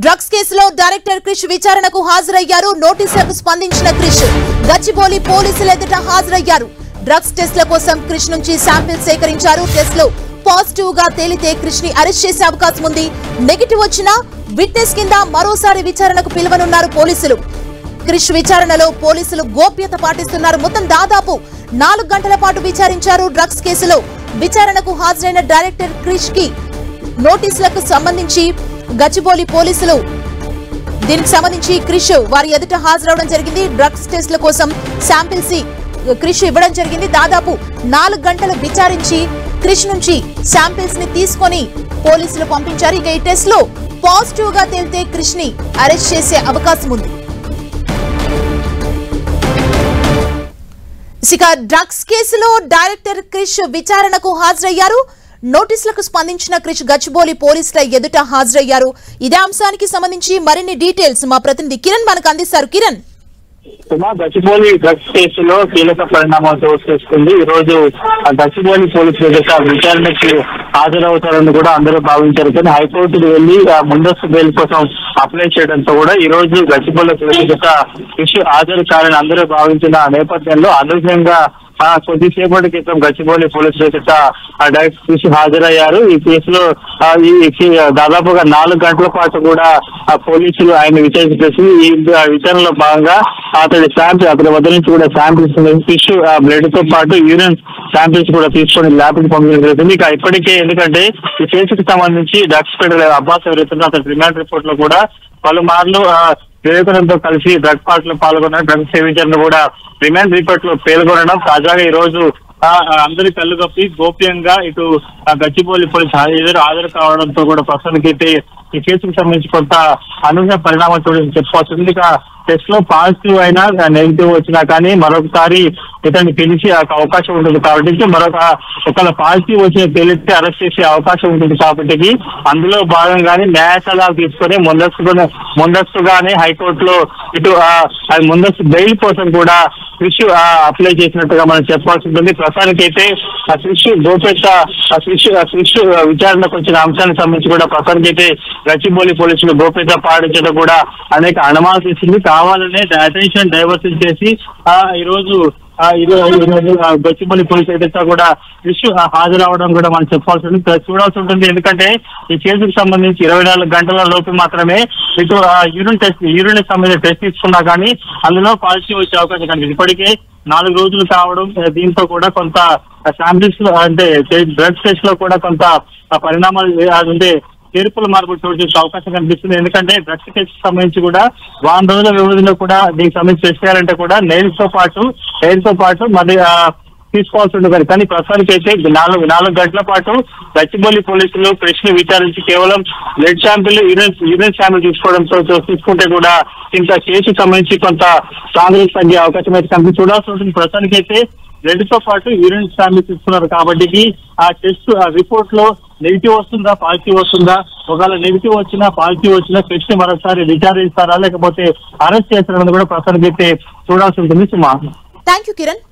Drugs కేసులో director Krish విచారణకు హాజరయ్యారు. నోటీసులకు స్పందించిన క్రిష్ గచ్చిబౌలి పోలీసుల ఎదుట హాజరయ్యారు. డ్రగ్స్ టెస్ట్ల కోసం క్రిష్ నుంచి శాంపిల్స్ సేకరించారు. టెస్ట్ లో పాజిటివ్ గా తేలితే క్రిష్ ని అరెస్ట్ చేసే అవకాశం ఉంది. నెగిటివ్ వచ్చినా విట్నెస్ కింద మరోసారి విచారణకు పిలువనున్నారు పోలీసులు. క్రిష్ విచారణలో పోలీసులు గోప్యత పాటిస్తున్నారు. మొత్తం దాదాపు 4 గంటల పాటు విచారించారు. డ్రగ్స్ కేసులో విచారణకు హాజరైన డైరెక్టర్ క్రిష్ కి నోటీసులకు సంబంధించి గచ్చిబౌలి పోలీసులు దీనికి సంబంధించి క్రిష్ వారి ఎదుట హాజరవడం జరిగింది. డ్రగ్స్ టెస్ట్ల కోసం శాంపిల్స్ క్రిష్ ఇవ్వడం జరిగింది. దాదాపు 4 గంటలు విచారించి క్రిష్ నుంచి శాంపిల్స్ ని తీసుకొని పోలీసులు పంపించారు. ఇక ఈ టెస్ట్ లో పాజిటివ్ గా తేలితే క్రిష్ ని అరెస్ట్ చేసే అవకాశం ఉంది. ఇక డ్రగ్స్ కేసులో డైరెక్టర్ క్రిష్ విచారణకు హాజరయ్యారు. నోటీసులకు స్పందించిన క్రిష్ గచ్చిబౌలి పోలీసుల ఎదుట హాజరయ్యారు. ఇదే అంశానికి సంబంధించి మరిన్ని డీటెయిల్స్ మా ప్రతినిధి కిరణ్ మనకు అందిస్తారు. కిరణ్, గచ్చిబౌలి డ్రగ్స్ కేసులో కీలక పరిణామాలు చోటు చేసుకుంది. ఈ రోజు గచ్చిబౌలి పోలీసుల ఎదుట విచారణకి హాజరవుతారని కూడా అందరూ భావించారు. కానీ హైకోర్టుకు వెళ్లి ముందస్తు బెయిల్ కోసం అప్లై చేయడంతో కూడా ఈ రోజు గచ్చిబౌలి పోలీసుల ఎదుట క్రిష్ హాజరు కావాలని అందరూ భావించిన నేపథ్యంలో అనూహ్యంగా కొద్దిసేపటి క్రితం గచ్చిబౌలి పోలీసుల ఎదుట డైరెక్టర్ క్రిష్ హాజరయ్యారు. ఈ కేసులో దాదాపుగా 4 గంటల పాటు కూడా పోలీసులు ఆయన విచారించేసి ఈ విచారణలో భాగంగా అతని వద్ద నుంచి కూడా శాంపిల్స్ క్రిష్ బ్లడ్ తో పాటు యూరిన్ శాంపిల్స్ కూడా తీసుకొని ల్యాబ్ కి పంపించడం జరుగుతుంది. ఇక ఇప్పటికే ఎందుకంటే ఈ కేసుకు సంబంధించి డ్రగ్స్ ఫెడరల్ అబ్బాస్ ఎవరైతే అతని రిమాండ్ రిపోర్ట్ లో కూడా పలుమార్లు వివేకానందతో కలిసి డ్రగ్ పార్టీలో పాల్గొన్న డ్రగ్స్ సేవించడం కూడా రిమాండ్ రిపోర్ట్ లో పేర్కొనడం. తాజాగా ఈ రోజు అందరి కళ్ళు కప్పి గోప్యంగా ఇటు గచ్చిబౌలి పోలీసు హాజరు కావడంతో కూడా ప్రస్తుతానికైతే ఈ కేసుకు సంబంధించి కొంత అనూహ్య పరిణామాలు చూడాలని చెప్పుకోవచ్చు. ఇక టెస్ట్ లో పాజిటివ్ అయినా నెగిటివ్ వచ్చినా కానీ మరొకసారి ఇతన్ని పిలిచి అవకాశం ఉంటుంది కాబట్టి ఒకవేళ పాజిటివ్ వచ్చిన తేలిస్తే అరెస్ట్ చేసే అవకాశం ఉంటుంది కాబట్టి అందులో భాగంగానే న్యాయ సలహాలు తీసుకొని ముందస్తుగానే హైకోర్టులో ఇటు ముందస్తు బెయిల్ కోసం కూడా క్రిష్ అప్లై చేసినట్టుగా మనం చెప్పాల్సి ఉంటుంది. ప్రస్తుతానికైతే క్రిష్ క్రిష్ విచారణకు వచ్చిన అంశానికి సంబంధించి కూడా ప్రస్తుతానికైతే గచ్చిబౌలి పోలీసులు గోప్యత పాటించడం కూడా అనేక అనుమానాలు తీసింది. కావాలనే అటెన్షన్ డైవర్షన్ చేసి ఈ రోజు గచ్చిబౌలి పోలీసు ఎదుట కూడా క్రిష్ హాజరవడం కూడా మనం చెప్పాల్సి ఉంటుంది, చూడాల్సి ఉంటుంది. ఎందుకంటే ఈ కేసుకు సంబంధించి 24 గంటల లోపు మాత్రమే ఇటు యూరిన్ సంబంధించిన టెస్ట్ తీసుకున్నా కానీ అందులో పాజిటివ్ వచ్చే అవకాశం కనిపిస్తుంది. ఇప్పటికే 4 రోజులు కావడం, దీంతో కూడా కొంత శాంపిల్స్ అంటే డ్రగ్స్ టెస్ట్ లో కూడా కొంత పరిణామాలు అంటే చేర్పుల మార్పులు చోటు చేసే అవకాశం కనిపిస్తుంది. ఎందుకంటే డ్రగ్స్ టెస్ట్ సంబంధించి కూడా 1 రోజుల వ్యవధిలో కూడా దీనికి సంబంధించి టెస్ట్ చేయాలంటే కూడా నెయిల్స్ తో పాటు మరి తీసుకోవాల్సి ఉంటుంది. కానీ ప్రస్తుతానికి అయితే 4 గంటల పాటు గచ్చిబౌలి పోలీసులు క్రిష్ ని విచారించి కేవలం బ్లడ్ శాంపిల్ యూరిన్ శాంపిల్ తీసుకుంటే కూడా ఇంకా కేసుకు సంబంధించి కొంత కాంగ్రెస్ తగ్గే అవకాశం అయితే కనిపి చూడాల్సి ఉంటుంది. ప్రస్తుతానికి అయితే బ్లడ్ తో పాటు యూరిన్ శాంపిల్ తీసుకున్నారు కాబట్టి ఆ టెస్ట్ రిపోర్ట్ లో నెగిటివ్ వస్తుందా పాజిటివ్ వస్తుందా, ఒకవేళ నెగిటివ్ వచ్చినా పాజిటివ్ వచ్చినా క్రిష్ ని మరోసారి విచారిస్తారా లేకపోతే అరెస్ట్ చేస్తారని కూడా ప్రస్తుతానికి అయితే చూడాల్సి ఉంటుంది. సుమా, థ్యాంక్ యూ కిరణ్.